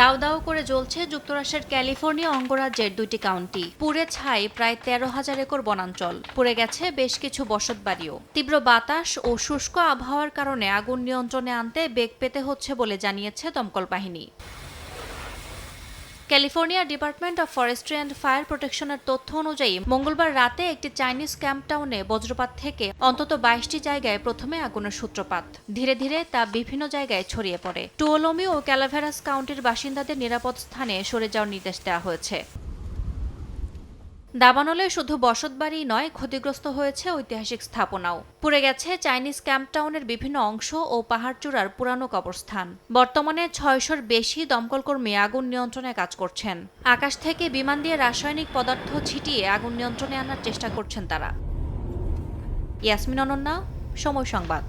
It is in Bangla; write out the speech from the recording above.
দাউ দাউ করে জ্বলছে যুক্তরাষ্ট্রের ক্যালিফোর্নিয়া অঙ্গরাজ্যের ২টি কাউন্টি। পুড়ে ছাই প্রায় ১৩,০০০ একর বনাঞ্চল, পুড়ে গেছে বেশ কিছু বসতবাড়িও। তীব্র বাতাস ও শুষ্ক আবহাওয়ার কারণে আগুন নিয়ন্ত্রণে আনতে বেগ পেতে হচ্ছে বলে জানিয়েছে দমকল বাহিনী। California department of forestry and fire প্রোটেকশনের তথ্য অনুযায়ী মঙ্গলবার রাতে একটি চাইনিজ ক্যাম্প টাউনে বজ্রপাত থেকে অন্তত ২২টি জায়গায় প্রথমে আগুনের সূত্রপাত। ধীরে ধীরে তা বিভিন্ন জায়গায় ছড়িয়ে পড়ে। টুওলোমি ও ক্যালাভেরাস কাউন্টির বাসিন্দাদের নিরাপদ স্থানে সরে যাওয়ার নির্দেশ দেওয়া হয়েছে। দাবানলে শুধু বসতবাড়ি নয়, ক্ষতিগ্রস্ত হয়েছে ঐতিহাসিক স্থাপনাও। পুড়ে গেছে চাইনিজ ক্যাম্প টাউনের বিভিন্ন অংশ ও পাহাড়চূড়ার পুরানো কবরস্থান। বর্তমানে ৬০০-র বেশি দমকলকর্মী আগুন নিয়ন্ত্রণে কাজ করছেন। আকাশ থেকে বিমান দিয়ে রাসায়নিক পদার্থ ছিটিয়ে আগুন নিয়ন্ত্রণে আনার চেষ্টা করছেন তারা। ইয়াসমিন অনন্যা, সময় সংবাদ।